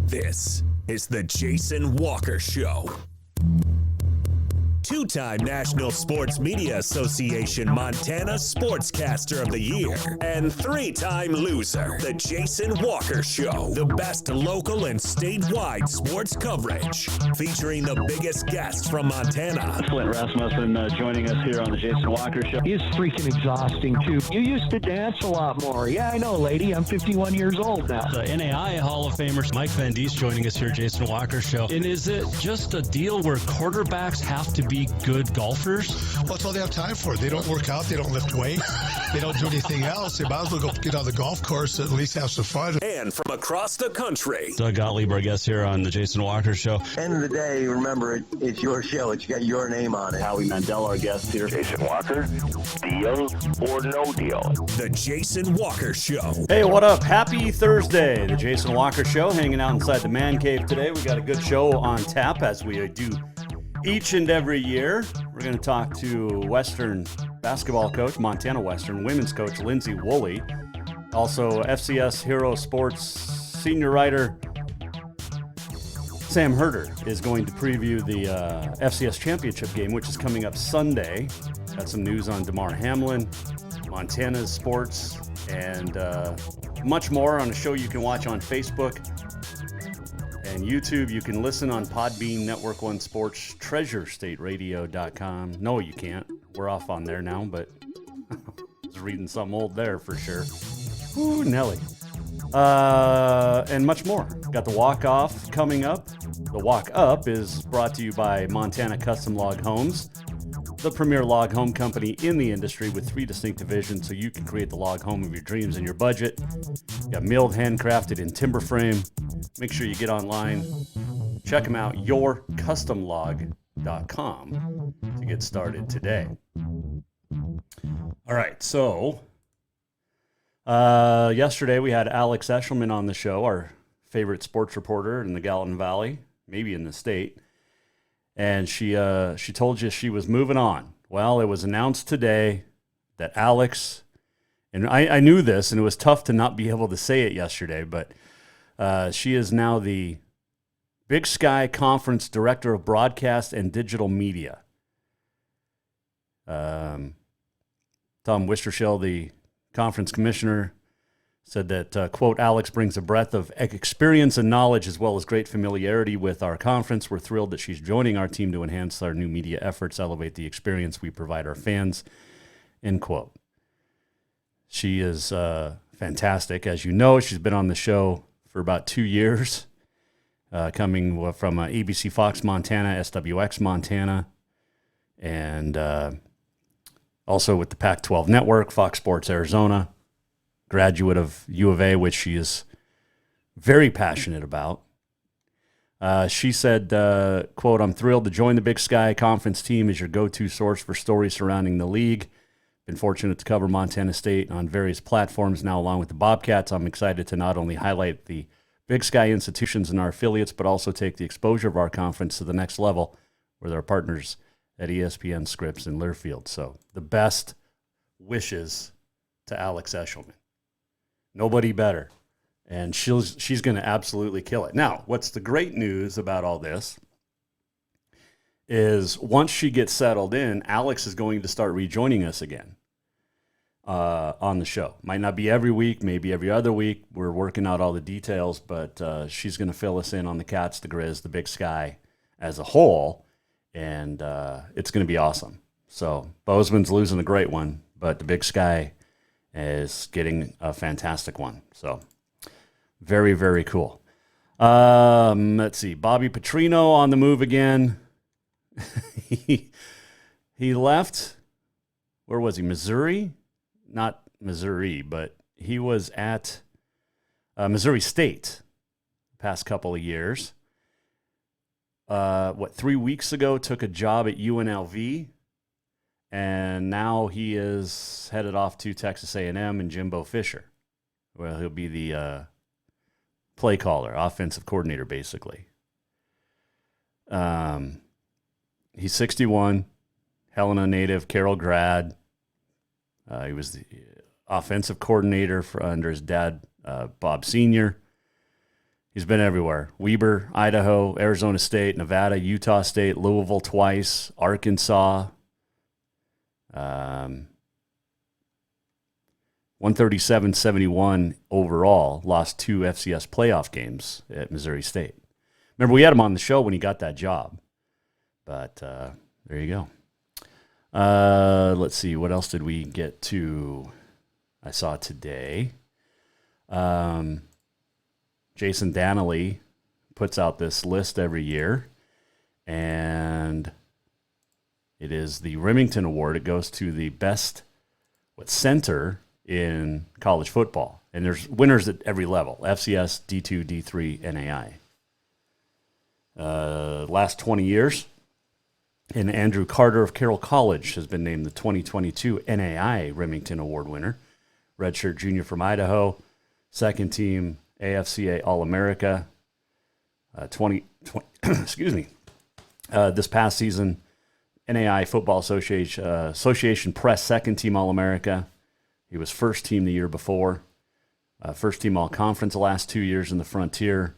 This is the Jason Walker Show. Two-time National Sports Media Association Montana Sportscaster of the Year and three-time loser, the Jason Walker Show. The best local and statewide sports coverage, featuring the biggest guests from Montana. Flint Rasmussen joining us here on the Jason Walker Show. He's freaking exhausting, too. You used to dance a lot more. Yeah, I know, lady. I'm 51 years old now. The NAI Hall of Famer Mike Van Diest joining us here, Jason Walker Show. And is it just a deal where quarterbacks have to be good golfers? Well, that's all they have time for. They don't work out. They don't lift weights. They don't do anything else. They might as well go get on the golf course and at least have some fun. And from across the country, Doug Gottlieb, our guest here on the Jason Walker Show. End of the day, remember, it's your show. It's got your name on it. Howie Mandel, our guest here. Jason Walker, deal or no deal? the Jason Walker Show. Hey, what up? Happy Thursday. The Jason Walker Show, hanging out inside the man cave today. We got a good show on tap, as we do each and every year. We're going to talk to Western basketball coach, Montana Western women's coach Lindsay Woolley. Also, FCS Hero Sports senior writer Sam Herder is going to preview the FCS championship game, which is coming up Sunday. Got some news on DeMar Hamlin, Montana's sports, and much more on a show you can watch on Facebook and YouTube. You can listen on Podbean, Network One Sports, TreasureStateRadio.com. No, you can't. We're off on there now, but I was reading something old there for sure. Ooh, Nelly. And much more. Got the walk-off coming up. The walk-up is brought to you by Montana Custom Log Homes, the premier log home company in the industry with 3 distinct divisions, so you can create the log home of your dreams and your budget. Got milled, handcrafted in timber frame. Make sure you get online. Check them out, yourcustomlog.com, to get started today. All right, so yesterday we had Alex Eshelman on the show, our favorite sports reporter in the Gallatin Valley, maybe in the state. And she told you she was moving on. Well, it was announced today that Alex, and I knew this, and it was tough to not be able to say it yesterday, but she is now the Big Sky Conference Director of Broadcast and Digital Media. Tom Wistershell, the conference commissioner, said that, quote, Alex brings a breadth of experience and knowledge as well as great familiarity with our conference. We're thrilled that she's joining our team to enhance our new media efforts, elevate the experience we provide our fans, end quote. She is fantastic. As you know, she's been on the show for about 2 years, coming from ABC Fox Montana, SWX Montana, and also with the Pac-12 Network, Fox Sports Arizona. Graduate of U of A, which she is very passionate about. She said, quote, I'm thrilled to join the Big Sky Conference team as your go-to source for stories surrounding the league. Been fortunate to cover Montana State on various platforms now along with the Bobcats. I'm excited to not only highlight the Big Sky institutions and our affiliates, but also take the exposure of our conference to the next level with our partners at ESPN, Scripps, and Learfield. So the best wishes to Alex Eshelman. Nobody better. And she's going to absolutely kill it. Now, what's the great news about all this is once she gets settled in, Alex is going to start rejoining us again on the show. Might not be every week, maybe every other week. We're working out all the details, but she's going to fill us in on the Cats, the Grizz, the Big Sky as a whole, and it's going to be awesome. So Bozeman's losing a great one, but the Big Sky is getting a fantastic one. So very, very cool. Let's see. Bobby Petrino on the move again. he left. Where was he? Missouri? Not Missouri, but he was at Missouri State the past couple of years. 3 weeks ago, took a job at UNLV. And now he is headed off to Texas A&M and Jimbo Fisher. Well, he'll be the play caller, offensive coordinator, basically. He's 61, Helena native, Carroll grad. He was the offensive coordinator under his dad, Bob Sr. He's been everywhere. Weber, Idaho, Arizona State, Nevada, Utah State, Louisville twice, Arkansas. 137-71 overall. Lost 2 FCS playoff games at Missouri State. Remember, we had him on the show when he got that job. But there you go. Let's see. What else did we get to? I saw today. Jason Danley puts out this list every year, and it is the Remington Award. It goes to the best center in college football, and there's winners at every level: FCS, D2, D3, NAI. Last 20 years, and Andrew Carter of Carroll College has been named the 2022 NAI Remington Award winner. Redshirt junior from Idaho, second team AFCA All-America, excuse me. This past season, NAI Football Association Press second team All-America. He was first team the year before, first team All-Conference the last 2 years in the Frontier.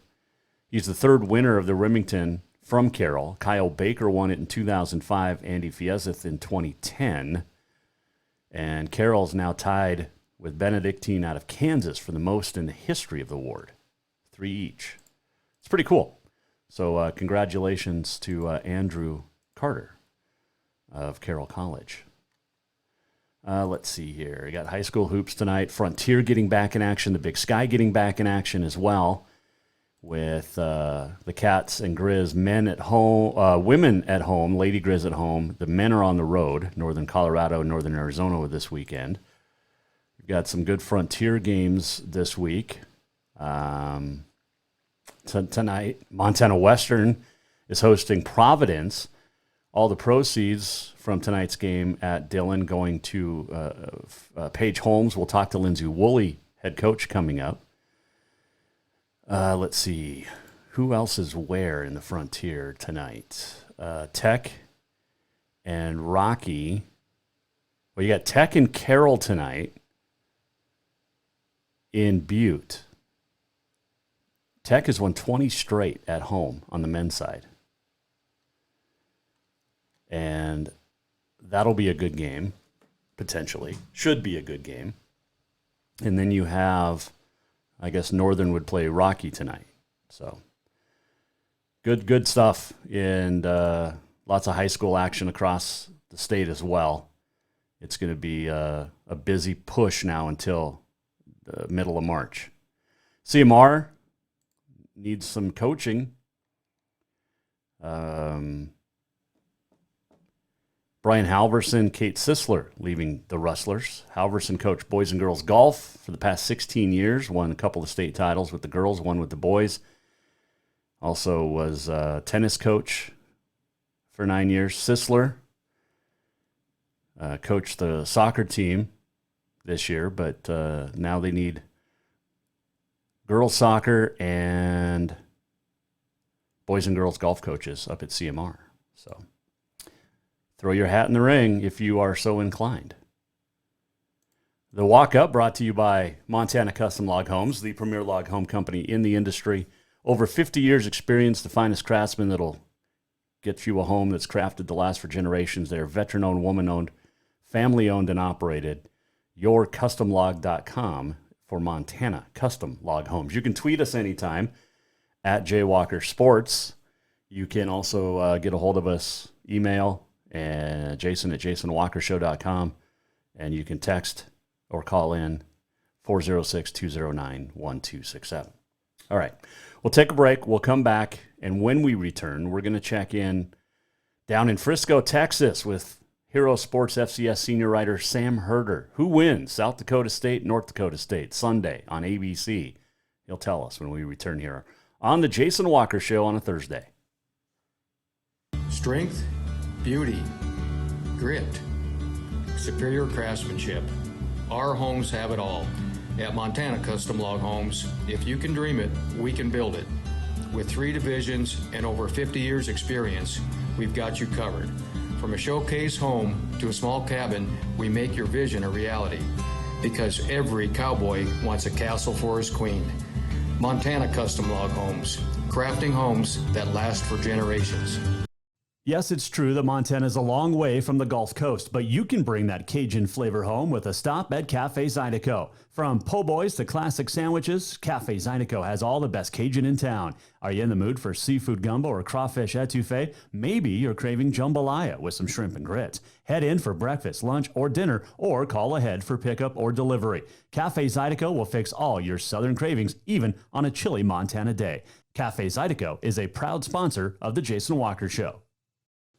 He's the third winner of the Remington from Carroll. Kyle Baker won it in 2005, Andy Fieseth in 2010. And Carroll's now tied with Benedictine out of Kansas for the most in the history of the award. 3 each. It's pretty cool. So congratulations to Andrew Carter of Carroll College. Let's see here. We got high school hoops tonight. Frontier getting back in action. The Big Sky getting back in action as well, with the Cats and Grizz men at home, women at home, Lady Grizz at home. The men are on the road, Northern Colorado and Northern Arizona this weekend. We've got some good Frontier games this week. Tonight, Montana Western is hosting Providence. All the proceeds from tonight's game at Dillon going to Paige Holmes. We'll talk to Lindsay Woolley, head coach, coming up. Let's see. Who else is where in the Frontier tonight? Tech and Rocky. Well, you got Tech and Carroll tonight in Butte. Tech has won 20 straight at home on the men's side. And that'll be a good game, potentially. Should be a good game. And then you have, I guess, Northern would play Rocky tonight. So good stuff. And lots of high school action across the state as well. It's going to be a busy push now until the middle of March. CMR needs some coaching. Brian Halverson, Kate Sisler leaving the Rustlers. Halverson coached boys and girls golf for the past 16 years, won a couple of state titles with the girls, one with the boys. Also was a tennis coach for 9 years. Sisler coached the soccer team this year, but now they need girls soccer and boys and girls golf coaches up at CMR. So throw your hat in the ring if you are so inclined. The Walk Up brought to you by Montana Custom Log Homes, the premier log home company in the industry. Over 50 years experience, the finest craftsman that'll get you a home that's crafted to last for generations. They're veteran-owned, woman-owned, family-owned and operated. YourCustomLog.com for Montana Custom Log Homes. You can tweet us anytime at JWalkerSports. You can also get a hold of us, email, and Jason at JasonWalkerShow.com, and you can text or call in 406-209-1267. All right, we'll take a break. We'll come back, and when we return, we're going to check in down in Frisco, Texas, with Hero Sports FCS senior writer Sam Herder. Who wins? South Dakota State, North Dakota State, Sunday on ABC. He'll tell us when we return here on the Jason Walker Show on a Thursday. Strength, beauty, grit, superior craftsmanship. Our homes have it all. At Montana Custom Log Homes, if you can dream it, we can build it. With 3 divisions and over 50 years experience, we've got you covered. From a showcase home to a small cabin, we make your vision a reality. Because every cowboy wants a castle for his queen. Montana Custom Log Homes, crafting homes that last for generations. Yes, it's true that Montana is a long way from the Gulf Coast, but you can bring that Cajun flavor home with a stop at Cafe Zydeco. From po' boys to classic sandwiches, Cafe Zydeco has all the best Cajun in town. Are you in the mood for seafood gumbo or crawfish etouffee? Maybe you're craving jambalaya with some shrimp and grits. Head in for breakfast, lunch, or dinner, or call ahead for pickup or delivery. Cafe Zydeco will fix all your southern cravings, even on a chilly Montana day. Cafe Zydeco is a proud sponsor of The Jason Walker Show.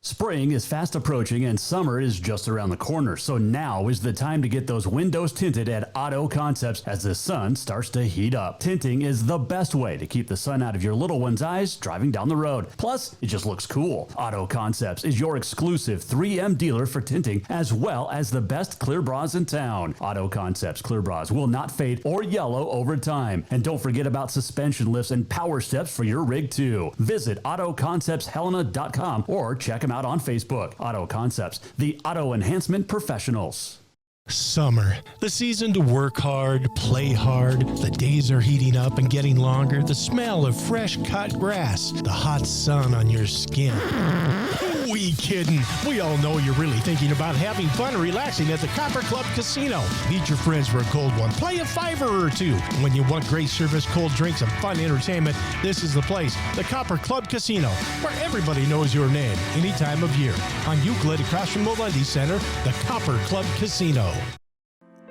Spring is fast approaching and summer is just around the corner, so now is the time to get those windows tinted at Auto Concepts as the sun starts to heat up. Tinting is the best way to keep the sun out of your little one's eyes driving down the road. Plus, it just looks cool. Auto Concepts is your exclusive 3M dealer for tinting as well as the best clear bras in town. Auto Concepts clear bras will not fade or yellow over time. And don't forget about suspension lifts and power steps for your rig too. Visit AutoConceptsHelena.com or check them out on Facebook. Auto Concepts, the auto enhancement professionals. Summer, the season to work hard, play hard. The days are heating up and getting longer. The smell of fresh cut grass, the hot sun on your skin. Who we kidding? We all know you're really thinking about having fun and relaxing at the Copper Club Casino. Meet your friends for a cold one. Play a $5 or two. When you want great service, cold drinks, and fun entertainment, this is the place. The Copper Club Casino, where everybody knows your name any time of year. On Euclid across from the Lundy Center, the Copper Club Casino.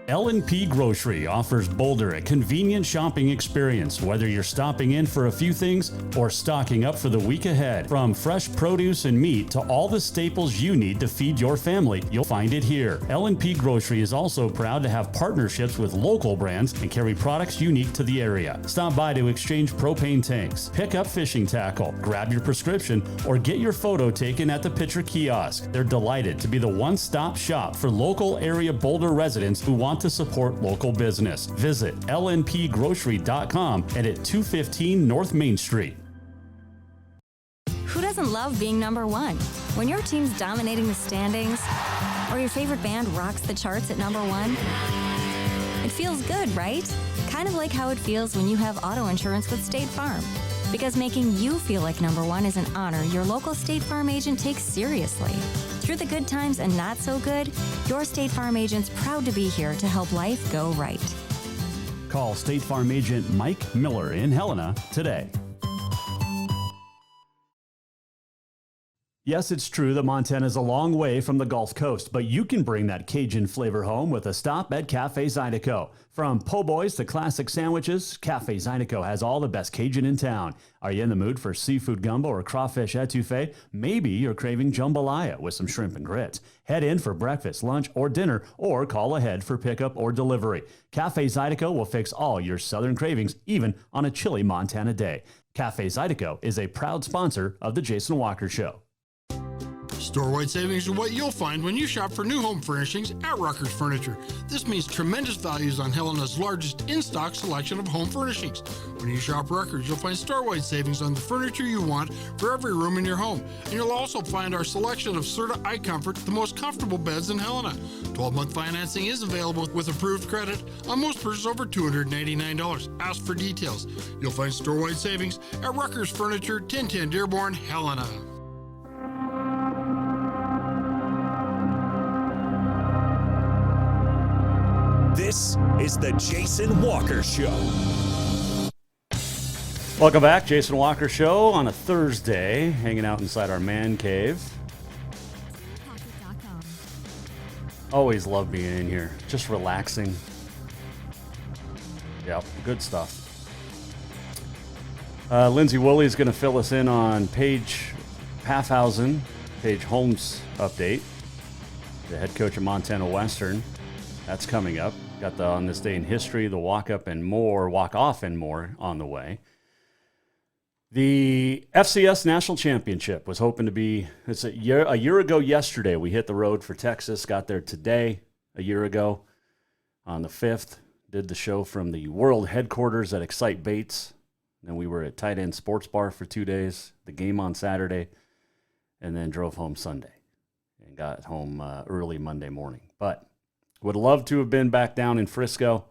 L&P Grocery offers Boulder a convenient shopping experience, whether you're stopping in for a few things or stocking up for the week ahead. From fresh produce and meat to all the staples you need to feed your family, you'll find it here. L&P Grocery is also proud to have partnerships with local brands and carry products unique to the area. Stop by to exchange propane tanks, pick up fishing tackle, grab your prescription, or get your photo taken at the Pitcher Kiosk. They're delighted to be the one-stop shop for local area Boulder residents who want to support local business. Visit lnpgrocery.com and at 215 North Main Street. Who doesn't love being number one? When your team's dominating the standings, or your favorite band rocks the charts at number one, it feels good, right? Kind of like how it feels when you have auto insurance with State Farm. Because making you feel like number one is an honor your local State Farm agent takes seriously. Through the good times and not so good, your State Farm agent's proud to be here to help life go right. Call State Farm agent Mike Miller in Helena today. Yes, it's true that Montana is a long way from the Gulf Coast, but you can bring that Cajun flavor home with a stop at Cafe Zydeco. From po' boys to classic sandwiches, Cafe Zydeco has all the best Cajun in town. Are you in the mood for seafood gumbo or crawfish etouffee? Maybe you're craving jambalaya with some shrimp and grits. Head in for breakfast, lunch, or dinner, or call ahead for pickup or delivery. Cafe Zydeco will fix all your southern cravings, even on a chilly Montana day. Cafe Zydeco is a proud sponsor of The Jason Walker Show. Store-wide savings are what you'll find when you shop for new home furnishings at Rucker's Furniture. This means tremendous values on Helena's largest in-stock selection of home furnishings. When you shop Rucker's, you'll find store-wide savings on the furniture you want for every room in your home. And you'll also find our selection of Serta iComfort, the most comfortable beds in Helena. 12-month financing is available with approved credit on most purchases over $299. Ask for details. You'll find store-wide savings at Rucker's Furniture, 1010 Dearborn, Helena. This is the Jason Walker Show. Welcome back, Jason Walker Show on a Thursday, hanging out inside our man cave. Always love being in here, just relaxing. Yep, good stuff. Lindsay Woolley is going to fill us in on Paige Paffhausen, Paige Holmes update, the head coach of Montana Western. That's coming up. Got the On This Day in History, the walk-up and more, walk-off and more on the way. The FCS National Championship was hoping to be, it's a year ago yesterday. We hit the road for Texas, got there today, a year ago, on the 5th. Did the show from the world headquarters at Excite Bates. Then we were at Tight End Sports Bar for 2 days, the game on Saturday, and then drove home Sunday and got home early Monday morning. But would love to have been back down in Frisco.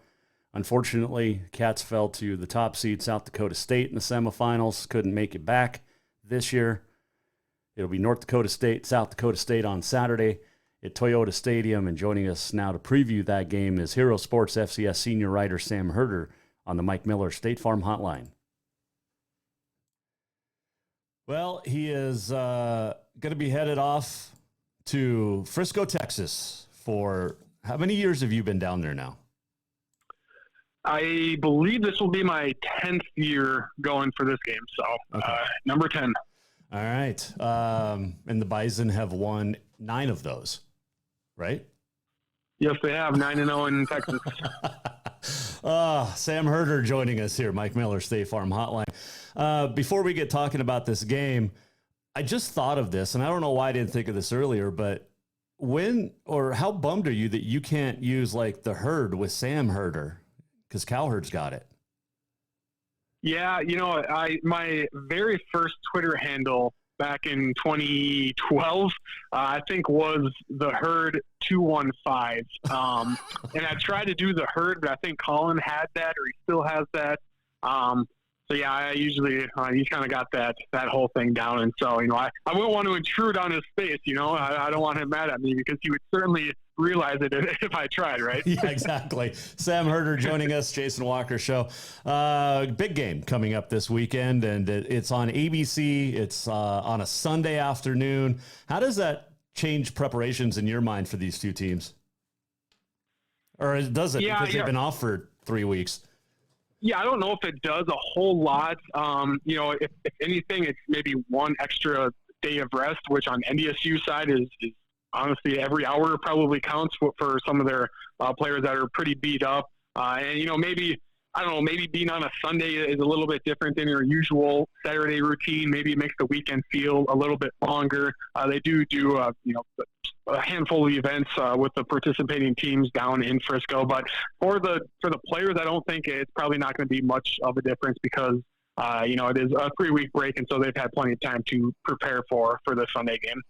Unfortunately, Cats fell to the top seed South Dakota State in the semifinals, couldn't make it back this year. It'll be North Dakota State, South Dakota State on Saturday at Toyota Stadium. And joining us now to preview that game is Hero Sports FCS senior writer Sam Herder on the Mike Miller State Farm Hotline. Well, he is going to be headed off to Frisco, Texas for how many years have you been down there now? I believe this will be my 10th year going for this game. So number 10. All right. And the Bison have won 9 of those, right? Yes, they have 9-0 in Texas. Sam Herder joining us here, Mike Miller State Farm Hotline. Before we get talking about this game, I just thought of this, and I don't know why I didn't think of this earlier, but how bummed are you that you can't use like the herd with Sam Herder? Because Cowherd's got it. Yeah, my very first Twitter handle back in 2012, I think was the Herd 215. And I tried to do the Herd, but I think Colin had that, or he still has that. So yeah, I usually he's kind of got that whole thing down, and so I wouldn't want to intrude on his space. I don't want him mad at me because he would certainly realize it if I tried, right? Yeah, exactly. Sam Herder joining us, Jason Walker Show. Big game coming up this weekend, and it's on ABC. It's on a Sunday afternoon. How does that change preparations in your mind for these two teams? Or does it because they've been off for 3 weeks? Yeah, I don't know if it does a whole lot. If anything, it's maybe one extra day of rest, which on NDSU side is honestly every hour probably counts for some of their players that are pretty beat up. Maybe being on a Sunday is a little bit different than your usual Saturday routine. Maybe it makes the weekend feel a little bit longer. They do a handful of events with the participating teams down in Frisco, but for the players, I don't think it's probably not going to be much of a difference because it is a 3-week break, and so they've had plenty of time to prepare for the Sunday game.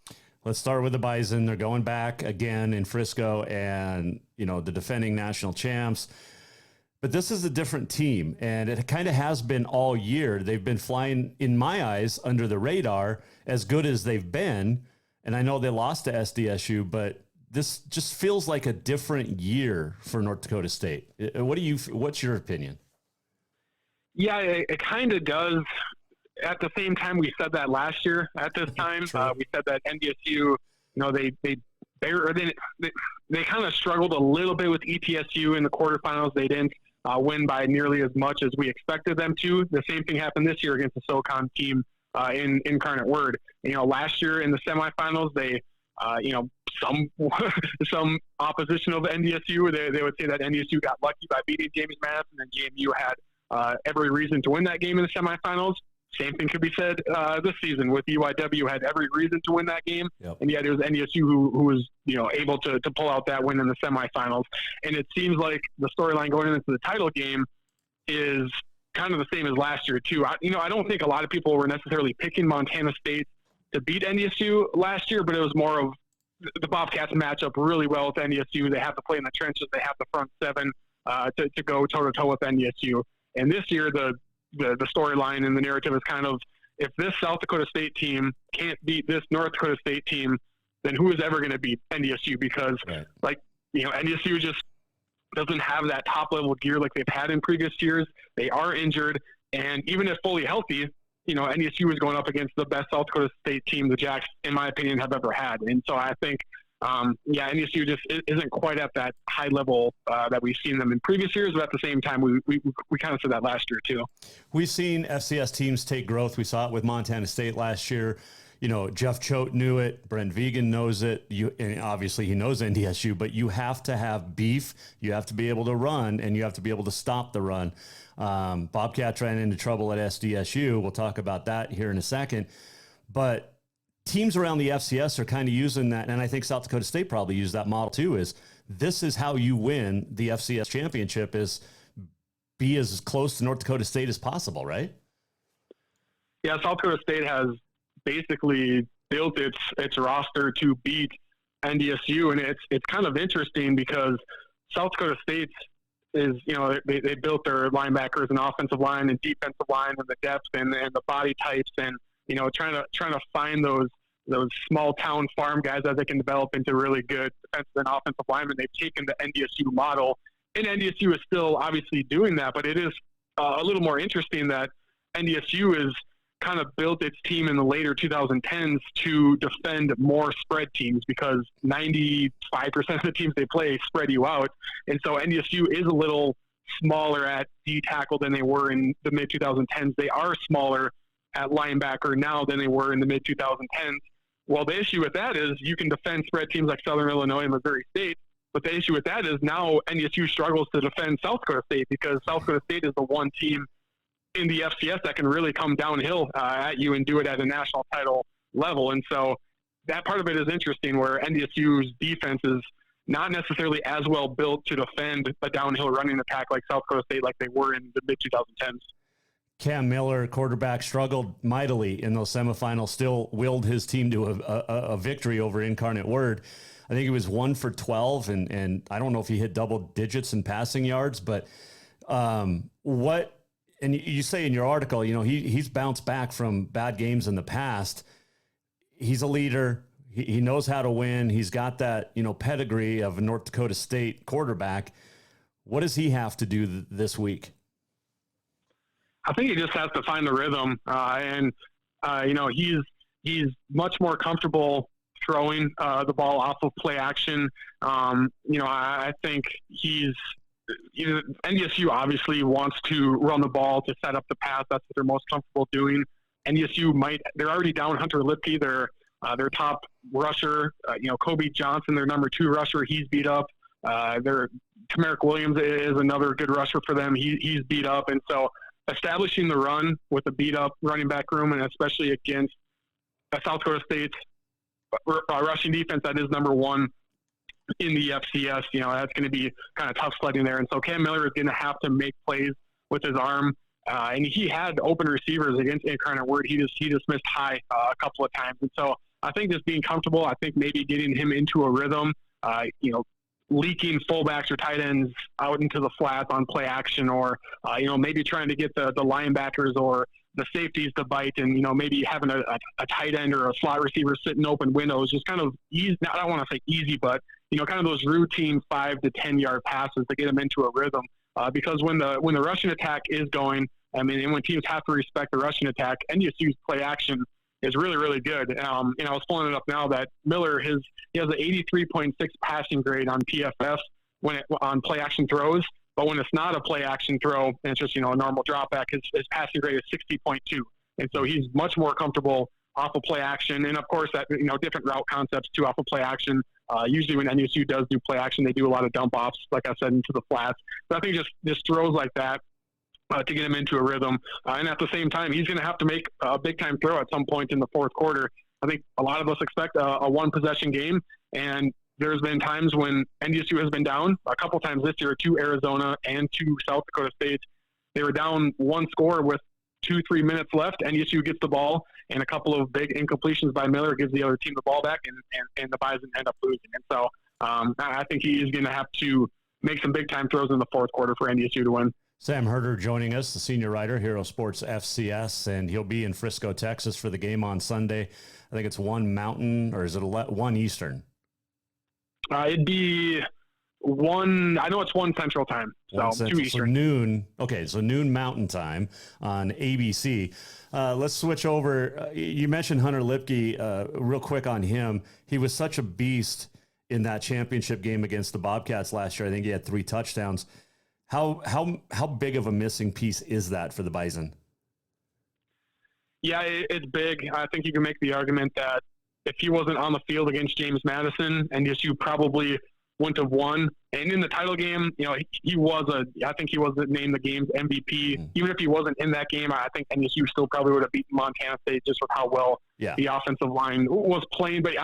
Let's start with the Bison. They're going back again in Frisco, and the defending national champs. But this is a different team, and it kind of has been all year. They've been flying, in my eyes, under the radar as good as they've been. And I know they lost to SDSU, but this just feels like a different year for North Dakota State. What's your opinion? Yeah, it kind of does. At the same time, we said that last year at this time. We said that NDSU, they kind of struggled a little bit with ETSU in the quarterfinals. They didn't win by nearly as much as we expected them to. The same thing happened this year against the SoCon team in Incarnate Word. Last year in the semifinals, they, some opposition of NDSU, they would say that NDSU got lucky by beating James Madison, and JMU had every reason to win that game in the semifinals. Same thing could be said this season with UIW had every reason to win that game, and yet it was NDSU who was able to pull out that win in the semifinals. And it seems like the storyline going into the title game is kind of the same as last year too. I don't think a lot of people were necessarily picking Montana State to beat NDSU last year, but it was more of the Bobcats match up really well with NDSU. They have to play in the trenches. They have the front seven to go toe-to-toe with NDSU. And this year, the storyline and the narrative is kind of, if this South Dakota State team can't beat this North Dakota State team, then who is ever going to beat NDSU? Because, NDSU just doesn't have that top-level gear like they've had in previous years. They are injured, and even if fully healthy, NDSU is going up against the best South Dakota State team the Jacks, in my opinion, have ever had. And so I think, NDSU just isn't quite at that high level that we've seen them in previous years, but at the same time, we kind of said that last year too. We've seen FCS teams take growth. We saw it with Montana State last year. Jeff Choate knew it. Brent Vegan knows it. And obviously he knows NDSU, but you have to have beef. You have to be able to run, and you have to be able to stop the run. Bobcats ran into trouble at SDSU. We'll talk about that here in a second. But teams around the FCS are kind of using that, and I think South Dakota State probably used that model too, is this is how you win the FCS championship, is be as close to North Dakota State as possible, right? Yeah, South Dakota State has basically built its roster to beat NDSU, and it's kind of interesting because South Dakota State's they built their linebackers and offensive line and defensive line and the depth and the body types and, trying to find those small town farm guys that they can develop into really good defensive and offensive linemen. They've taken the NDSU model, and NDSU is still obviously doing that, but it is a little more interesting that NDSU is kind of built its team in the later 2010s to defend more spread teams because 95% of the teams they play spread you out. And so NDSU is a little smaller at D tackle than they were in the mid 2010s. They are smaller at linebacker now than they were in the mid 2010s. Well, the issue with that is you can defend spread teams like Southern Illinois and Missouri State, but the issue with that is now NDSU struggles to defend South Dakota State because South Dakota State is the one team in the FCS that can really come downhill at you and do it at a national title level. And so that part of it is interesting where NDSU's defense is not necessarily as well built to defend a downhill running attack like South Dakota State like they were in the mid-2010s. Cam Miller, quarterback, struggled mightily in those semifinals, still willed his team to a victory over Incarnate Word. I think he was 1 for 12, and I don't know if he hit double digits in passing yards, but what – and you say in your article, he's bounced back from bad games in the past. He's a leader. He knows how to win. He's got that, pedigree of a North Dakota State quarterback. What does he have to do this week? I think he just has to find the rhythm, he's much more comfortable throwing the ball off of play action. I think NDSU obviously wants to run the ball to set up the pass. That's what they're most comfortable doing. NDSU they're already down Hunter Lipke, their top rusher. Kobe Johnson, their number 2 rusher, he's beat up. Their Tamarick Williams is another good rusher for them. He's beat up, and so establishing the run with a beat-up running back room, and especially against a South Dakota State rushing defense that is number 1 in the FCS, that's going to be kind of tough sledding there. And so Cam Miller is going to have to make plays with his arm, and he had open receivers against Incarnate Word. He just missed high a couple of times. And so I think just being comfortable, I think maybe getting him into a rhythm, leaking fullbacks or tight ends out into the flats on play action, or maybe trying to get the linebackers or the safeties to bite, and maybe having a tight end or a slot receiver sit in open windows, just kind of easy. I don't want to say easy, but kind of those routine 5 to 10 yard passes to get them into a rhythm. Because when the rushing attack is going, and when teams have to respect the rushing attack, NDSU's play action is really, really good. I was pulling it up now that Miller, he has an 83.6 passing grade on PFF on play action throws, but when it's not a play action throw and it's just, a normal drop back, his passing grade is 60.2. And so he's much more comfortable off of play action. And of course that, different route concepts too off of play action. Usually when NDSU does do play action, they do a lot of dump offs, like I said, into the flats. But I think just throws like that, to get him into a rhythm. And at the same time, he's going to have to make a big-time throw at some point in the fourth quarter. I think a lot of us expect a one-possession game, and there's been times when NDSU has been down, a couple times this year, to Arizona and to South Dakota State. They were down 1 score with 2-3 minutes left. NDSU gets the ball, and a couple of big incompletions by Miller gives the other team the ball back, and the Bison end up losing. And so I think he is going to have to make some big-time throws in the fourth quarter for NDSU to win. Sam Herder joining us, the senior writer, Hero Sports FCS, and he'll be in Frisco, Texas for the game on Sunday. I think it's 1 Mountain, or is it 1 Eastern? It'd be 1, I know it's 1 Central Time, so 2 Eastern. So noon, okay, so noon Mountain Time on ABC. Let's switch over. You mentioned Hunter Lipke, real quick on him. He was such a beast in that championship game against the Bobcats last year. I think he had 3 touchdowns. How big of a missing piece is that for the Bison? Yeah, it's big. I think you can make the argument that if he wasn't on the field against James Madison, NDSU probably wouldn't have won. And in the title game, I think he was named the game's MVP. Even if he wasn't in that game, I think NDSU still probably would have beaten Montana State just with how well the offensive line was playing. But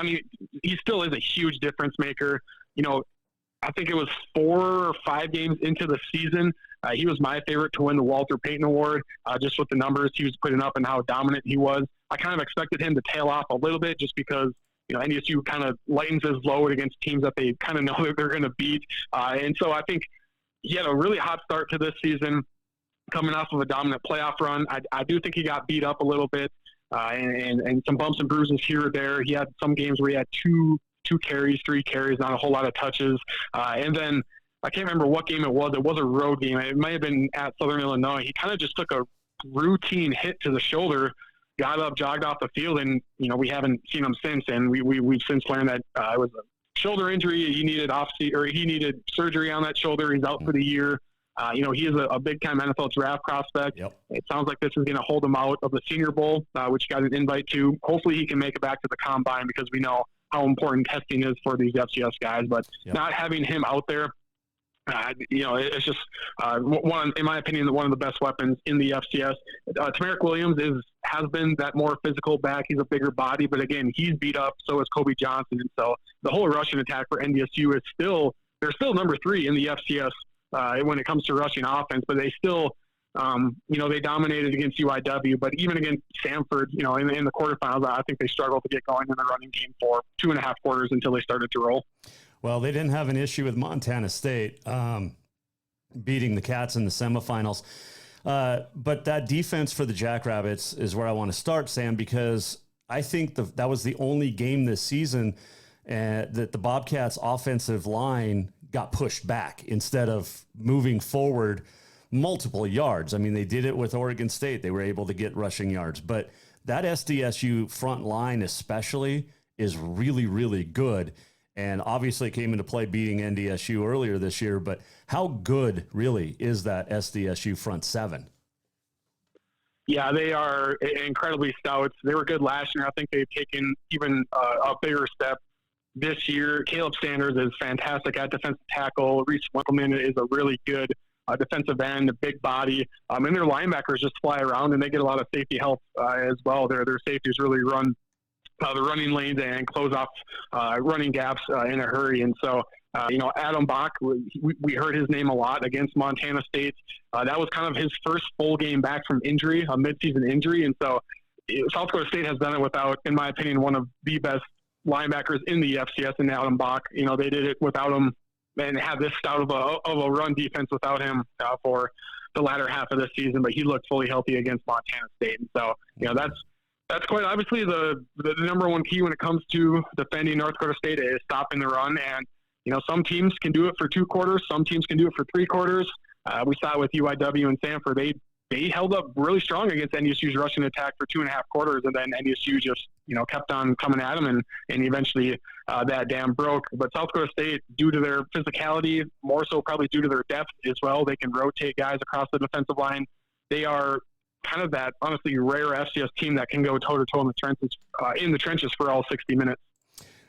he still is a huge difference maker. I think it was 4 or 5 games into the season. He was my favorite to win the Walter Payton Award, just with the numbers he was putting up and how dominant he was. I kind of expected him to tail off a little bit just because, NDSU kind of lightens his load against teams that they kind of know that they're going to beat. And so I think he had a really hot start to this season, coming off of a dominant playoff run. I do think he got beat up a little bit, and some bumps and bruises here or there. He had some games where he had two carries, 3 carries, not a whole lot of touches. And then I can't remember what game it was. It was a road game. It might have been at Southern Illinois. He kind of just took a routine hit to the shoulder, got up, jogged off the field, and we haven't seen him since. And we've since learned that it was a shoulder injury. He needed surgery on that shoulder. He's out for the year. He is a big-time NFL draft prospect. Yep. It sounds like this is going to hold him out of the Senior Bowl, which got an invite to. Hopefully he can make it back to the Combine, because we know how important testing is for these FCS guys. But not having him out there, it's just one, in my opinion, one of the best weapons in the FCS. Tamarick Williams has been that more physical back. He's a bigger body, but again, he's beat up. So is Kobe Johnson, and so the whole rushing attack for NDSU is they're still number 3 in the FCS when it comes to rushing offense. But they still, they dominated against UIW, but even against Samford, in the quarterfinals, I think they struggled to get going in the running game for 2.5 quarters until they started to roll. Well, they didn't have an issue with Montana State beating the Cats in the semifinals. But that defense for the Jackrabbits is where I want to start, Sam, because I think that was the only game this season that the Bobcats' offensive line got pushed back instead of moving forward multiple yards. I mean, they did it with Oregon State. They were able to get rushing yards. But that SDSU front line especially is really, really good. And obviously it came into play beating NDSU earlier this year. But how good really is that SDSU front 7? Yeah, they are incredibly stout. They were good last year. I think they've taken even a bigger step this year. Caleb Sanders is fantastic at defensive tackle. Reese Winkleman is a really good defensive end, a big body. And their linebackers just fly around, and they get a lot of safety help as well. Their safeties really run the running lanes and close off running gaps in a hurry. And so, Adam Bach, we heard his name a lot against Montana State. That was kind of his first full game back from injury, a midseason injury. And so South Dakota State has done it without, in my opinion, one of the best linebackers in the FCS in Adam Bach. They did it without him and have this stout of a run defense without him for the latter half of the season. But he looked fully healthy against Montana State. And so, that's quite obviously the number one key when it comes to defending North Dakota State is stopping the run. And, some teams can do it for 2 quarters. Some teams can do it for 3 quarters. We saw it with UIW and Samford. They held up really strong against NDSU's rushing attack for 2.5 quarters. And then NDSU just, kept on coming at them. And eventually that dam broke. But South Dakota State, due to their physicality, more so probably due to their depth as well, they can rotate guys across the defensive line. They are kind of that honestly rare FCS team that can go toe-to-toe in the trenches for all 60 minutes.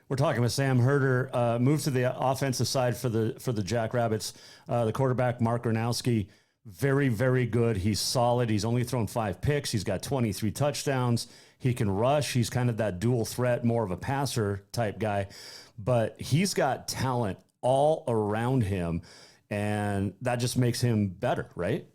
We're talking with Sam Herder. Move to the offensive side for the Jackrabbits. The quarterback, Mark Gronowski, very, very good. He's solid. He's only thrown 5 picks. He's got 23 touchdowns. He can rush. He's kind of that dual threat, more of a passer type guy. But he's got talent all around him, and that just makes him better, right?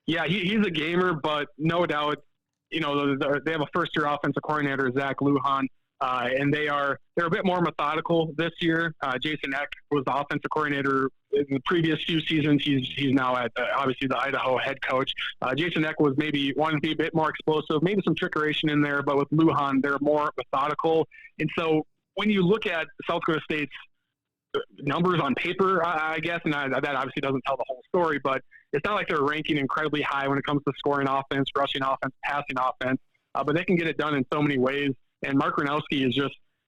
Yeah, he's a gamer, but no doubt, they have a first-year offensive coordinator, Zach Lujan, and they're a bit more methodical this year. Jason Eck was the offensive coordinator in the previous few seasons. He's now at obviously the Idaho head coach. Jason Eck was maybe wanting to be a bit more explosive, maybe some trickeration in there, but with Lujan, they're more methodical. And so when you look at South Dakota State's numbers on paper, I guess, and that obviously doesn't tell the whole story, but it's not like they're ranking incredibly high when it comes to scoring offense, rushing offense, passing offense, but they can get it done in so many ways. And Mark Gronowski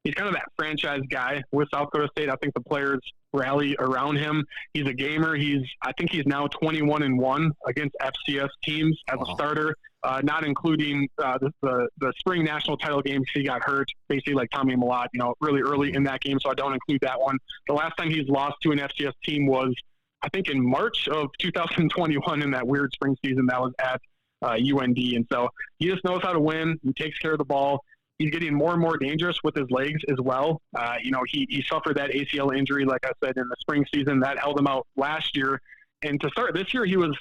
he's kind of that franchise guy with South Dakota State. I think the players rally around him. He's a gamer. I think he's now 21-1 against FCS teams as a starter, not including the spring national title game. He got hurt, basically like Tommy Malott, really early in that game, so I don't include that one. The last time he's lost to an FCS team was, I think, in March of 2021 in that weird spring season that was at UND. And so he just knows how to win. He takes care of the ball. He's getting more and more dangerous with his legs as well. He suffered that ACL injury, like I said, in the spring season. That held him out last year. And to start this year, he was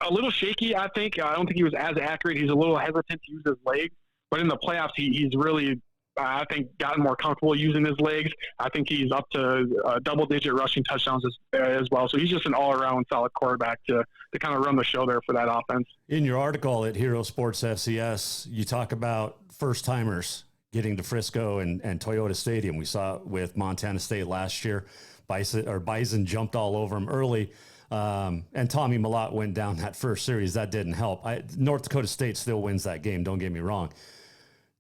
a little shaky, I think. I don't think he was as accurate. He's a little hesitant to use his legs. But in the playoffs, he's really I think, gotten more comfortable using his legs. I think he's up to double-digit rushing touchdowns as well. So he's just an all-around solid quarterback to kind of run the show there for that offense. In your article at Hero Sports FCS, you talk about first-timers getting to Frisco and Toyota Stadium. We saw it with Montana State last year. Bison jumped all over him early. And Tommy Mellott went down that first series. That didn't help. North Dakota State still wins that game. Don't get me wrong.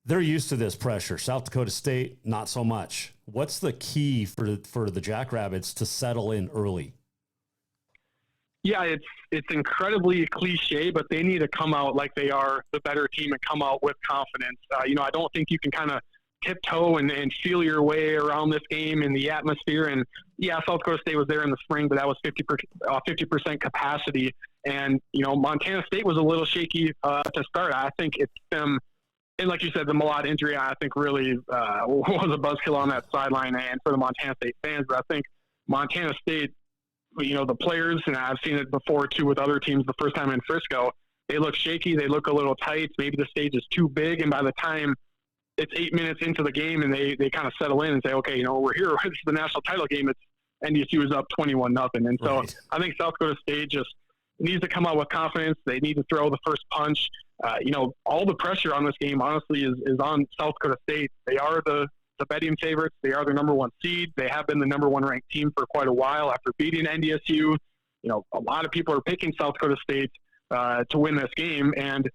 They're used to this pressure. South Dakota State, not so much. What's the key for the Jackrabbits to settle in early? Yeah, it's incredibly cliche, but they need to come out like they are the better team and come out with confidence. I don't think you can kind of tiptoe and feel your way around this game in the atmosphere. And yeah, South Dakota State was there in the spring, but that was 50% capacity. And, Montana State was a little shaky to start. I think it's them. And like you said, the Mellott injury, I think really was a buzzkill on that sideline and for the Montana State fans. But I think Montana State, the players, and I've seen it before too with other teams the first time in Frisco, they look shaky. They look a little tight. Maybe the stage is too big. And by the time it's 8 minutes into the game and they kind of settle in and say, okay, we're here. This is the national title game. It's NDSU is up 21-0. And so Right. I think South Dakota State just needs to come out with confidence. They need to throw the first punch. All the pressure on this game, honestly, is on South Dakota State. They are the betting favorites. They are the number one seed. They have been the number one ranked team for quite a while after beating NDSU. A lot of people are picking South Dakota State to win this game. And,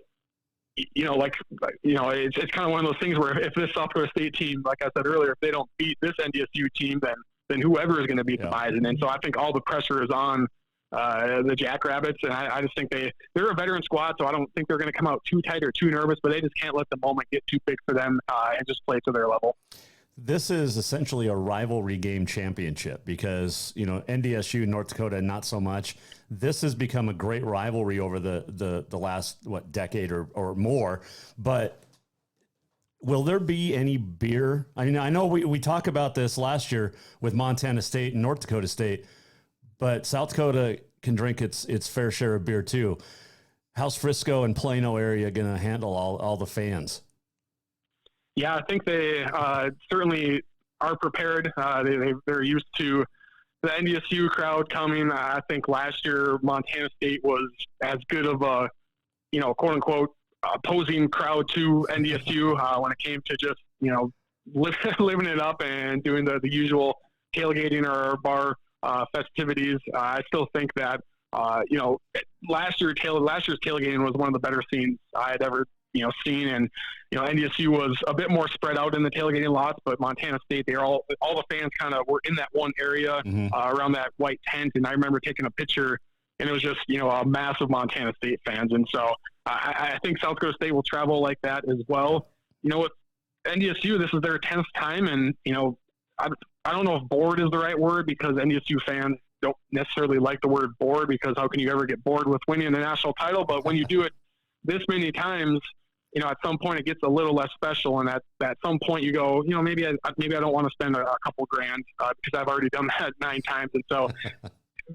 it's kind of one of those things where if this South Dakota State team, like I said earlier, if they don't beat this NDSU team, then whoever is going to beat the Bison. And so I think all the pressure is on the Jackrabbits, and I just think they're a veteran squad, so I don't think they're going to come out too tight or too nervous, but they just can't let the moment get too big for them and just play to their level. This is essentially a rivalry game championship because, NDSU, North Dakota, not so much. This has become a great rivalry over the last, decade or more. But will there be any beer? I mean, I know we talked about this last year with Montana State and North Dakota State, but South Dakota can drink its fair share of beer too. How's Frisco and Plano area going to handle all the fans? Yeah, I think they certainly are prepared. They're used to the NDSU crowd coming. I think last year Montana State was as good of a, quote unquote, opposing crowd to NDSU when it came to just, living it up and doing the usual tailgating or bar festivities. I still think that, last year's tailgating was one of the better scenes I had ever seen, and NDSU was a bit more spread out in the tailgating lots, but Montana State, all the fans kind of were in that one area around that white tent, and I remember taking a picture, and it was just a massive Montana State fans, and so I think South Dakota State will travel like that as well. With NDSU, this is their 10th time, and I don't know if bored is the right word because NDSU fans don't necessarily like the word bored because how can you ever get bored with winning the national title? But when you do it this many times, at some point it gets a little less special, and at some point you go, maybe I don't want to spend a couple grand because I've already done that 9 times, and so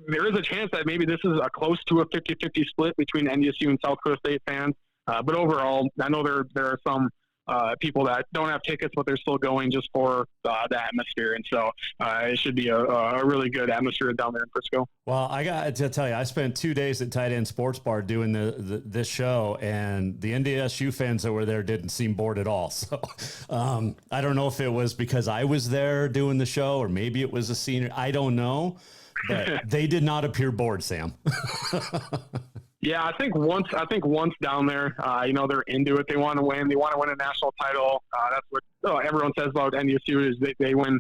there is a chance that maybe this is a close to a 50-50 split between NDSU and South Dakota State fans. But overall, I know there are some people that don't have tickets, but they're still going just for the atmosphere. And so it should be a really good atmosphere down there in Frisco. Well, I got to tell you, I spent 2 days at Tight End Sports Bar doing this show, and the NDSU fans that were there didn't seem bored at all. So I don't know if it was because I was there doing the show or maybe it was a senior. I don't know, but they did not appear bored, Sam. Yeah, I think once down there, they're into it. They want to win. They want to win a national title. That's what everyone says about NDSU is they win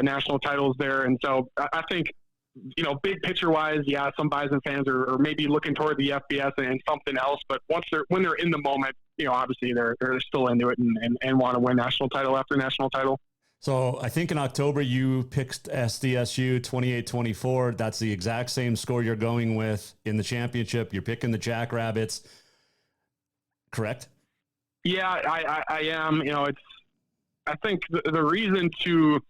national titles there. And so I think, big picture wise, yeah, some Bison fans are maybe looking toward the FBS and something else. But when they're in the moment, obviously they're still into it and want to win national title after national title. So I think in October you picked SDSU 28-24. That's the exact same score you're going with in the championship. You're picking the Jackrabbits, correct? Yeah, I am. I think the reason to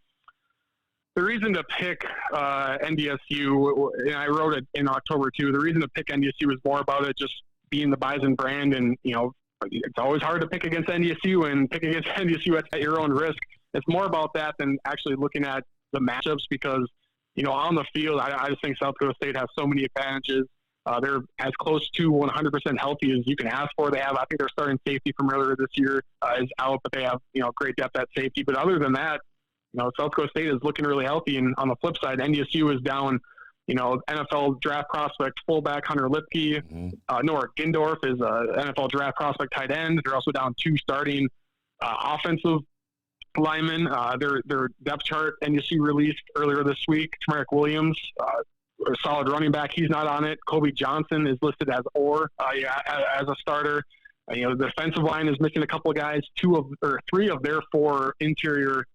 pick NDSU, and I wrote it in October too. The reason to pick NDSU is more about it just being the Bison brand and it's always hard to pick against NDSU and pick against NDSU at your own risk. It's more about that than actually looking at the matchups because, on the field, I just think South Dakota State has so many advantages. They're as close to 100% healthy as you can ask for. I think their starting safety from earlier this year is out, but they have, great depth at safety. But other than that, South Dakota State is looking really healthy. And on the flip side, NDSU is down, NFL draft prospect fullback Hunter Lipke. Noah Gindorf is a NFL draft prospect tight end. They're also down 2 starting offensive linemen. Their depth chart NDSU released earlier this week. Tamarick Williams, a solid running back. He's not on it. Kobe Johnson is listed as as a starter. The defensive line is missing a couple of guys. 3 of their 4 interior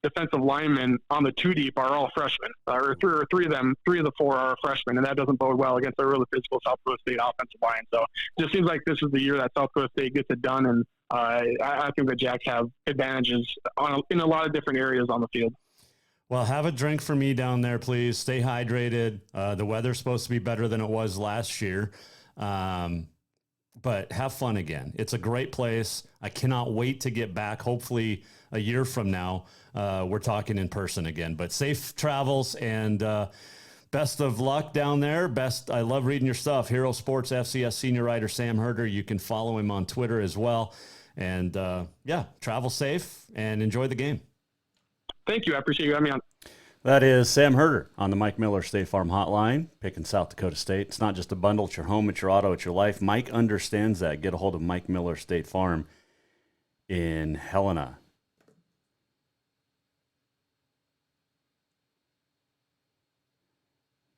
defensive linemen on the 2 deep are all freshmen, or 3 of the 4 are freshmen, and that doesn't bode well against the really physical South Dakota State offensive line. So it just seems like this is the year that South Dakota State gets it done, and I think the Jacks have advantages in a lot of different areas on the field. Well, have a drink for me down there, please. Stay hydrated. The weather's supposed to be better than it was last year. But have fun again. It's a great place. I cannot wait to get back. Hopefully a year from now, we're talking in person again. But safe travels and best of luck down there. I love reading your stuff. Hero Sports FCS senior writer Sam Herder. You can follow him on Twitter as well. And travel safe and enjoy the game. Thank you. I appreciate you having me on. That is Sam Herder on the Mike Miller State Farm Hotline, picking South Dakota State. It's not just a bundle. It's your home, it's your auto, it's your life. Mike understands that. Get a hold of Mike Miller State Farm in Helena.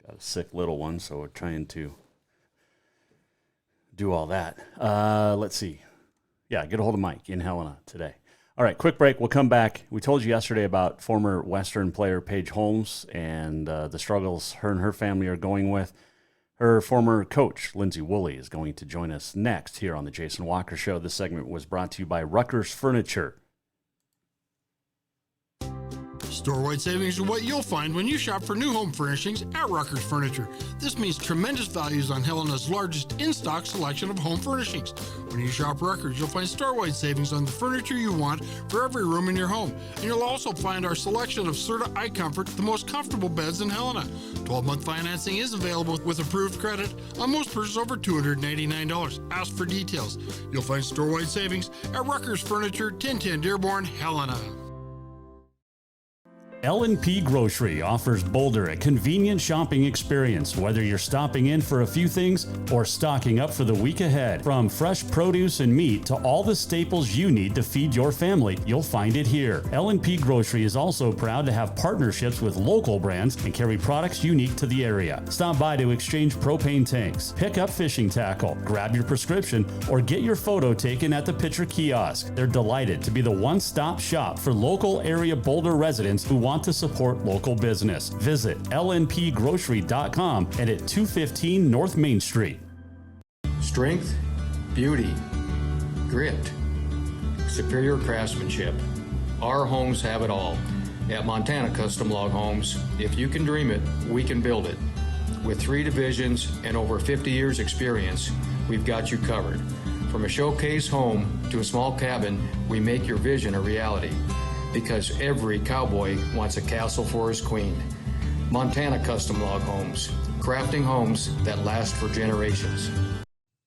Got a sick little one, so we're trying to do all that. Let's see. Yeah, get a hold of Mike in Helena today. All right, quick break. We'll come back. We told you yesterday about former Western player Paige Holmes and the struggles her and her family are going with. Her former coach, Lindsay Woolley, is going to join us next here on the Jason Walker Show. This segment was brought to you by Rutgers Furniture. Store-wide savings are what you'll find when you shop for new home furnishings at Rutgers Furniture. This means tremendous values on Helena's largest in-stock selection of home furnishings. When you shop Rutgers, you'll find store-wide savings on the furniture you want for every room in your home. And you'll also find our selection of Serta iComfort, the most comfortable beds in Helena. 12-month financing is available with approved credit on most purchases over $289. Ask for details. You'll find store-wide savings at Rutgers Furniture, 1010 Dearborn, Helena. L&P Grocery offers Boulder a convenient shopping experience, whether you're stopping in for a few things or stocking up for the week ahead. From fresh produce and meat to all the staples you need to feed your family, you'll find it here. L&P Grocery is also proud to have partnerships with local brands and carry products unique to the area. Stop by to exchange propane tanks, pick up fishing tackle, grab your prescription, or get your photo taken at the Pitcher Kiosk. They're delighted to be the one-stop shop for local area Boulder residents who want to support local business. Visit lnpgrocery.com and at 215 North Main Street. Strength, beauty, grit, superior craftsmanship. Our homes have it all. At Montana Custom Log Homes, if you can dream it, we can build it. With 3 divisions and over 50 years experience, we've got you covered. From a showcase home to a small cabin, we make your vision a reality. Because every cowboy wants a castle for his queen. Montana Custom Log Homes, crafting homes that last for generations.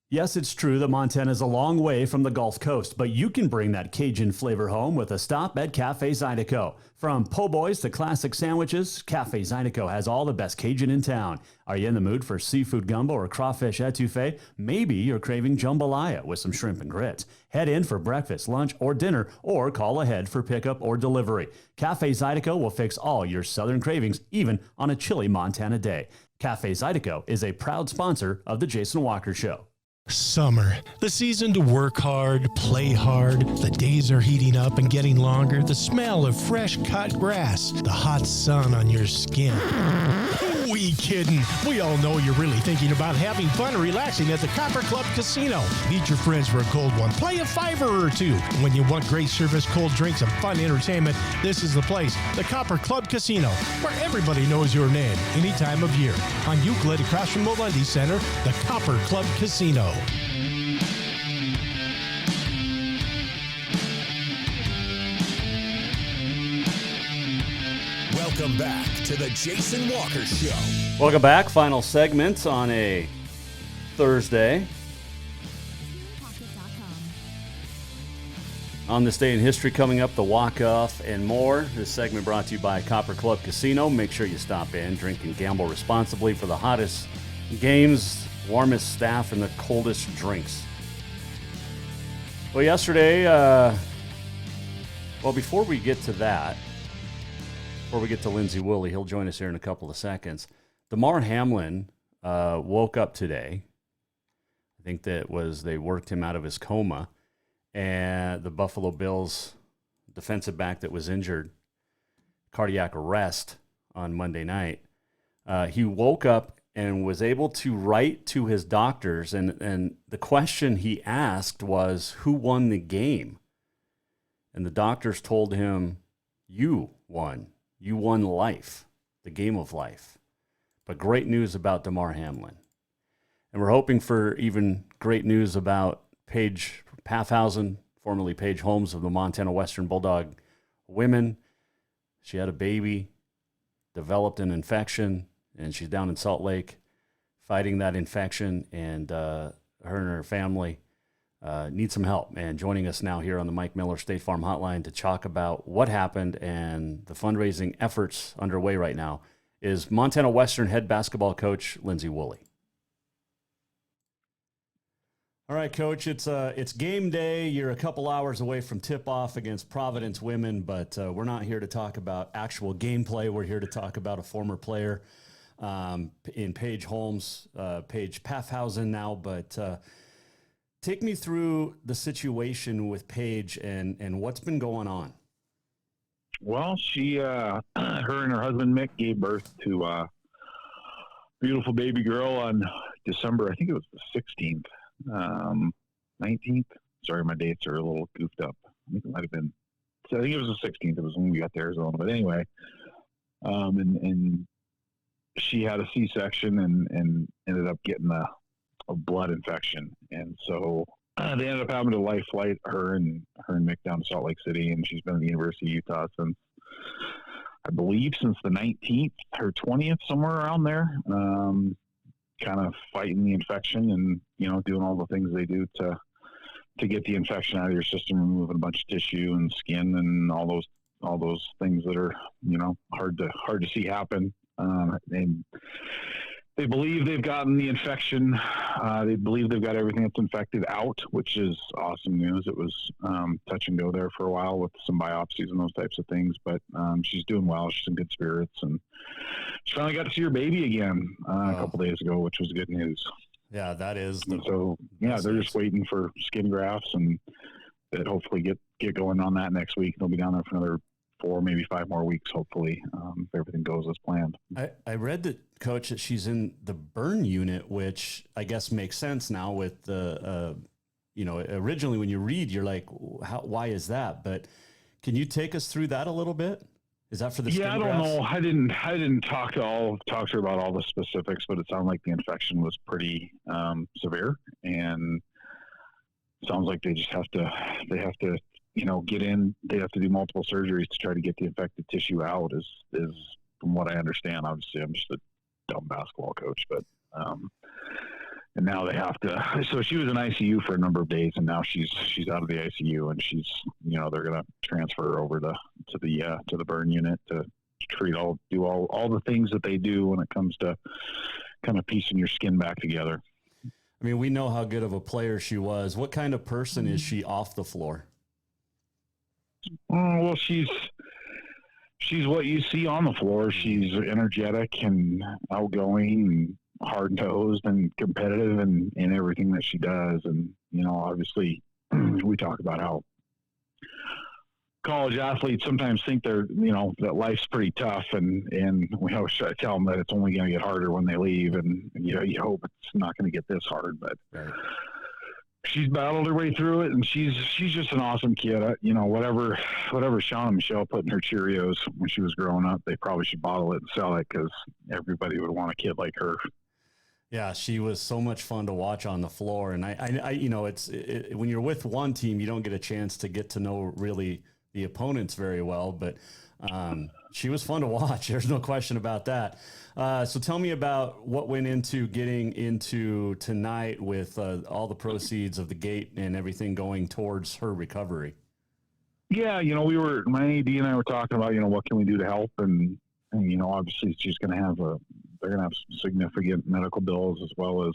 Yes, it's true that Montana is a long way from the Gulf Coast, but you can bring that Cajun flavor home with a stop at Cafe Zydeco. From po' boys to classic sandwiches, Cafe Zydeco has all the best Cajun in town. Are you in the mood for seafood gumbo or crawfish etouffee? Maybe you're craving jambalaya with some shrimp and grits. Head in for breakfast, lunch, or dinner, or call ahead for pickup or delivery. Cafe Zydeco will fix all your southern cravings, even on a chilly Montana day. Cafe Zydeco is a proud sponsor of The Jason Walker Show. Summer, the season to work hard, play hard. The days are heating up and getting longer. The smell of fresh cut grass, the hot sun on your skin. Who we kidding? We all know you're really thinking about having fun and relaxing at the Copper Club Casino. Meet your friends for a cold one. Play a $5 or $2. When you want great service, cold drinks, and fun entertainment, this is the place. The Copper Club Casino, where everybody knows your name any time of year. On Euclid, across from Molendi Center, the Copper Club Casino. Welcome back to the Jason Walker Show. Welcome back. Final segment on a Thursday. On this day in history coming up, the walk-off and more. This segment brought to you by Copper Club Casino. Make sure you stop in, drink and gamble responsibly for the hottest games, warmest staff, and the coldest drinks. Well, yesterday, before we get to that, before we get to Lindsay Woolley, he'll join us here in a couple of seconds. Damar Hamlin woke up today. I think they worked him out of his coma. And the Buffalo Bills defensive back that was injured, cardiac arrest on Monday night, he woke up and was able to write to his doctors. And the question he asked was, who won the game? And the doctors told him, you won. You won life, the game of life. But great news about Damar Hamlin. And we're hoping for even great news about Paige Paffhausen, formerly Paige Holmes of the Montana Western Bulldog women. She had a baby, developed an infection, and she's down in Salt Lake fighting that infection, and her and her family need some help. And joining us now here on the Mike Miller State Farm Hotline to talk about what happened and the fundraising efforts underway right now is Montana Western head basketball coach Lindsay Woolley. All right, Coach, it's game day. You're a couple hours away from tip-off against Providence women, but we're not here to talk about actual gameplay. We're here to talk about a former player in Paige Holmes, Paige Paffhausen now. But take me through the situation with Paige and what's been going on. Well, she, her and her husband Mick gave birth to a beautiful baby girl on December, I think it was the 16th. 19th. Sorry, my dates are a little goofed up. I think it might have been. So I think it was the 16th. It was when we got to Arizona. But anyway, and she had a C-section and ended up getting a blood infection, and so they ended up having to life flight her and Mick down to Salt Lake City, and she's been at the University of Utah since, I believe, since the 19th or 20th, somewhere around there. Kind of fighting the infection and, doing all the things they do to get the infection out of your system, removing a bunch of tissue and skin and all those things that are, hard to see happen. And they believe they've gotten the infection. They believe they've got everything that's infected out, which is awesome news. It was touch and go there for a while with some biopsies and those types of things, but she's doing well. She's in good spirits, and she finally got to see her baby again a couple days ago, which was good news. Yeah, that is. They're just waiting for skin grafts, and that hopefully get going on that next week. They'll be down there for another 4, maybe 5 more weeks, hopefully, if everything goes as planned. I read that, Coach, that she's in the burn unit, which I guess makes sense now with the, originally when you read, you're like, why is that? But can you take us through that a little bit? Is that for the skin I don't grafts? know. I didn't talk to her about all the specifics, but it sounded like the infection was pretty severe, and sounds like they have to get in. They have to do multiple surgeries to try to get the infected tissue out. Is from what I understand. Obviously, I'm just a dumb basketball coach, but and now they have to. So she was in ICU for a number of days, and now she's out of the ICU, and she's they're gonna transfer her over to the burn unit to do all the things that they do when it comes to kind of piecing your skin back together. I mean, we know how good of a player she was. What kind of person is she off the floor? Well, she's what you see on the floor. She's energetic and outgoing and hard-nosed and competitive in everything that she does. And, obviously we talk about how college athletes sometimes think that life's pretty tough, and we always try to tell them that it's only going to get harder when they leave. And, you hope it's not going to get this hard, but right. She's battled her way through it, and she's just an awesome kid. Whatever Shauna Michelle put in her Cheerios when she was growing up, they probably should bottle it and sell it, because everybody would want a kid like her. Yeah, she was so much fun to watch on the floor, and I when you're with one team, you don't get a chance to get to know really the opponents very well, but She was fun to watch. There's no question about that. So tell me about what went into getting into tonight with all the proceeds of the gate and everything going towards her recovery. Yeah, my AD and I were talking about, what can we do to help? And obviously she's going to have they're going to have some significant medical bills, as well as,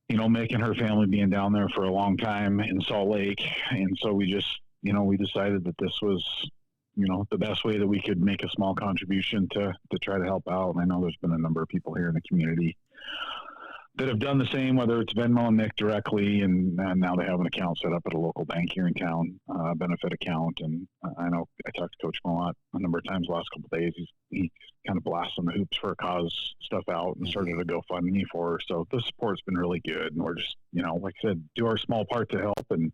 making her family being down there for a long time in Salt Lake. And so we just, we decided that this was, the best way that we could make a small contribution to try to help out. And I know there's been a number of people here in the community that have done the same, whether it's Venmo and Nick directly, and now they have an account set up at a local bank here in town, benefit account. And I know I talked to Coach Moat a number of times the last couple of days. He's kind of blasting the Hoops for a Cause stuff out and started a GoFundMe for her. So the support's been really good. And we're just, like I said, do our small part to help and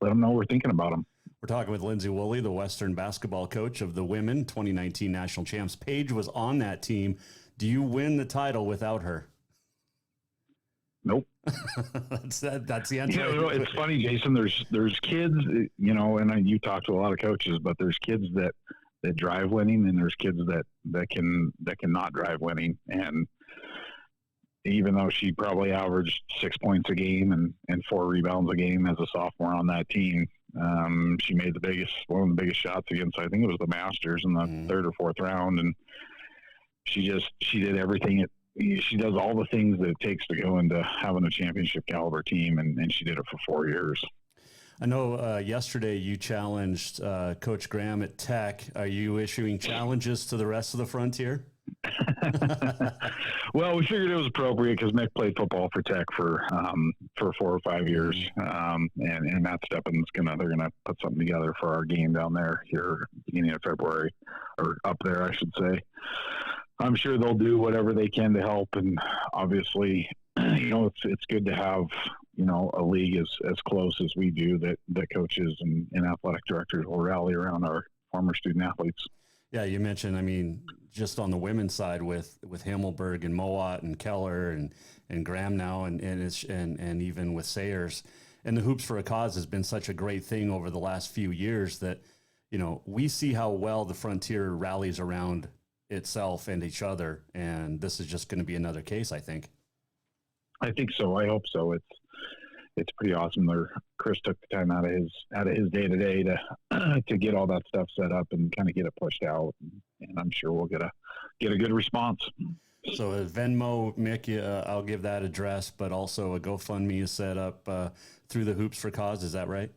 let them know we're thinking about them. We're talking with Lindsay Woolley, the Western basketball coach of the women 2019 national champs. Paige was on that team. Do you win the title without her? Nope. that's the answer. It's funny, Jason. There's kids, and you talk to a lot of coaches, but there's kids that drive winning, and there's kids that cannot drive winning. And even though she probably averaged 6 points a game and 4 rebounds a game as a sophomore on that team, she made one of the biggest shots against, I think it was the Masters in the third or fourth round, and she did everything. She does all the things that it takes to go into having a championship caliber team, and she did it for 4 years. I know yesterday you challenged Coach Graham at Tech. Are you issuing challenges to the rest of the Frontier? Well, we figured it was appropriate because Nick played football for Tech for 4 or 5 years, and Matt Steppin's they're gonna put something together for our game down there here beginning of February, or up there, I should say. I'm sure they'll do whatever they can to help, and obviously, it's good to have a league as close as we do that coaches and athletic directors will rally around our former student athletes. Yeah, you mentioned, just on the women's side with Himmelberg and Moat and Keller and Graham now, and even with Sayers, and the Hoops for a Cause has been such a great thing over the last few years that, we see how well the Frontier rallies around itself and each other. And this is just going to be another case, I think. I think so. I hope so. It's pretty awesome. Chris took the time out of his day to day to get all that stuff set up and kind of get it pushed out. And I'm sure we'll get a good response. So a Venmo, Mick, I'll give that address, but also a GoFundMe is set up through the Hoops for Cause. Is that right?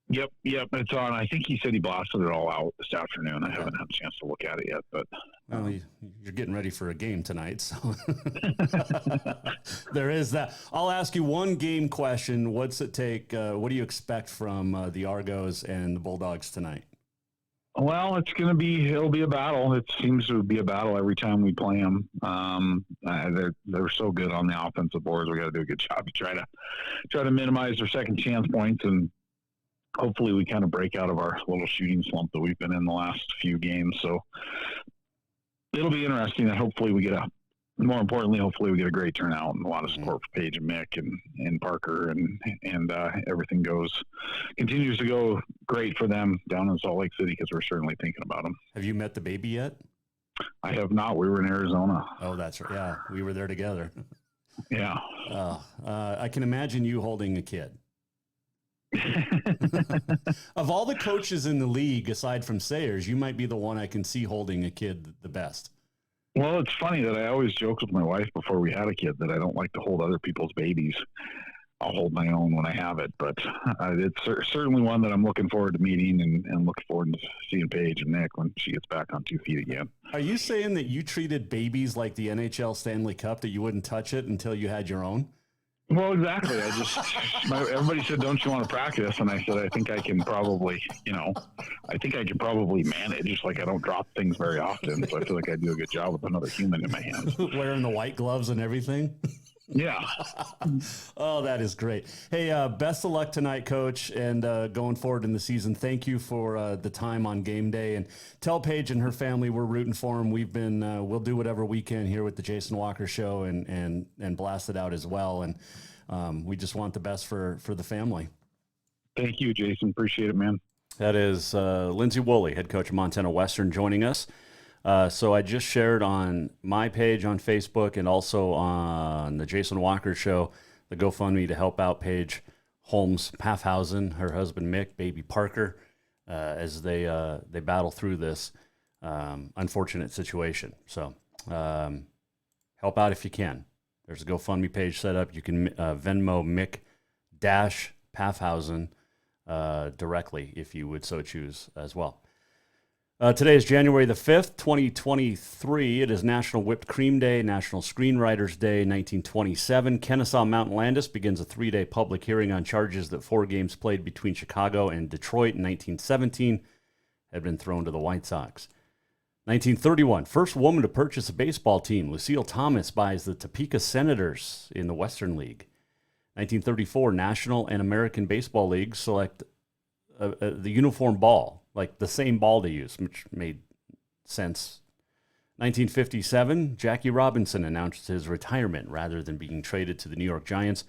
Yep. It's on. I think he said he blasted it all out this afternoon. I haven't had a chance to look at it yet, but well, you're getting ready for a game tonight, so there is that. I'll ask you one game question. What's it take? What do you expect from the Argos and the Bulldogs tonight? Well, it'll be a battle. It seems to be a battle every time we play them. They're so good on the offensive boards. We got to do a good job to try to minimize their second chance points, and hopefully we kind of break out of our little shooting slump that we've been in the last few games. So it'll be interesting, and hopefully we get a great turnout and a lot of support for Paige and Mick and Parker, and everything continues to go great for them down in Salt Lake City, because we're certainly thinking about them. Have you met the baby yet? I have not. We were in Arizona. Oh, that's right. Yeah, we were there together. Yeah. I can imagine you holding a kid. Of all the coaches in the league, aside from Sayers, you might be the one I can see holding a kid the best. Well, it's funny that I always joked with my wife before we had a kid that I don't like to hold other people's babies. I'll hold my own when I have it, but it's certainly one that I'm looking forward to meeting and looking forward to seeing Paige and Nick when she gets back on 2 feet again. Are you saying that you treated babies like the NHL Stanley Cup, that you wouldn't touch it until you had your own? Well, exactly. Everybody said, "Don't you want to practice?" And I said, "I think I can probably, manage. Just like I don't drop things very often, so I feel like I do a good job with another human in my hands." Wearing the white gloves and everything. Yeah. Oh, that is great. Hey, best of luck tonight, Coach, and going forward in the season. Thank you for the time on game day, and tell Paige and her family we're rooting for them. We'll do whatever we can here with the Jason Walker Show and blast it out as well. And we just want the best for the family. Thank you, Jason. Appreciate it, man. That is Lindsay Woolley, head coach of Montana Western, joining us. So I just shared on my page on Facebook and also on the Jason Walker Show, the GoFundMe to help out Paige, Holmes, Paffhausen, her husband Mick, baby Parker, as they battle through this unfortunate situation. So help out if you can. There's a GoFundMe page set up. You can Venmo Mick-Paffhausen directly if you would so choose as well. Today is January the 5th, 2023. It is National Whipped Cream Day, National Screenwriters Day, 1927. Kennesaw Mountain Landis begins a 3-day public hearing on charges that 4 games played between Chicago and Detroit in 1917 had been thrown to the White Sox. 1931, first woman to purchase a baseball team. Lucille Thomas buys the Topeka Senators in the Western League. 1934, National and American Baseball Leagues select the uniform ball, like the same ball they use, which made sense. 1957, Jackie Robinson announced his retirement rather than being traded to the New York Giants.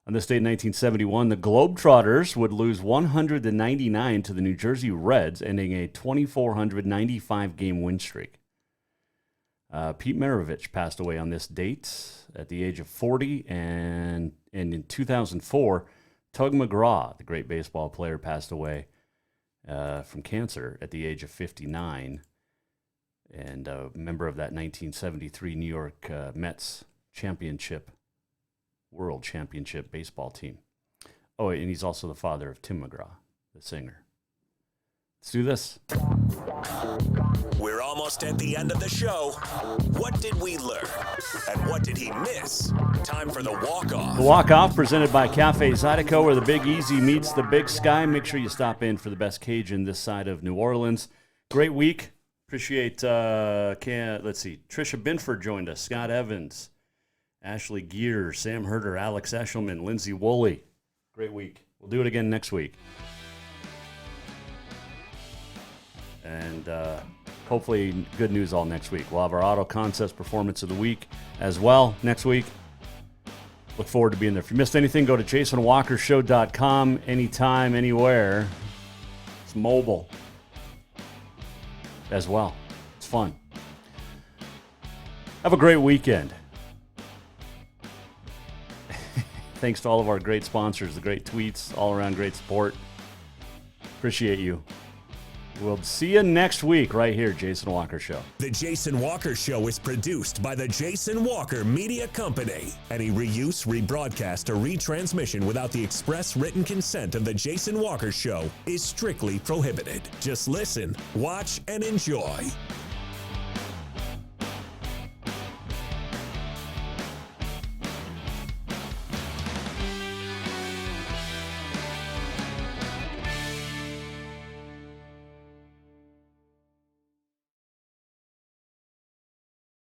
On this date in 1971, the Globetrotters would lose 100-99 to the New Jersey Reds, ending a 2,495-game win streak. Pete Maravich passed away on this date at the age of 40, and in 2004, Tug McGraw, the great baseball player, passed away from cancer at the age of 59, and a member of that 1973 New York Mets World Championship baseball team. Oh, and he's also the father of Tim McGraw, the singer. Let's do this. We're almost at the end of the show. What did we learn? And what did he miss? Time for the walk-off. The walk-off presented by Cafe Zydeco, where the Big Easy meets the Big Sky. Make sure you stop in for the best Cajun this side of New Orleans. Great week. Appreciate, Trisha Binford joined us. Scott Evans, Ashley Gear, Sam Herder, Alex Eshelman, Lindsay Woolley. Great week. We'll do it again next week. And hopefully good news all next week. We'll have our Auto Concepts Performance of the Week as well next week. Look forward to being there. If you missed anything, go to jasonwalkershow.com anytime, anywhere. It's mobile as well. It's fun. Have a great weekend. Thanks to all of our great sponsors, the great tweets, all around great support. Appreciate you. We'll see you next week right here, Jason Walker Show. The Jason Walker Show is produced by the Jason Walker Media Company. Any reuse, rebroadcast, or retransmission without the express written consent of the Jason Walker Show is strictly prohibited. Just listen, watch, and enjoy.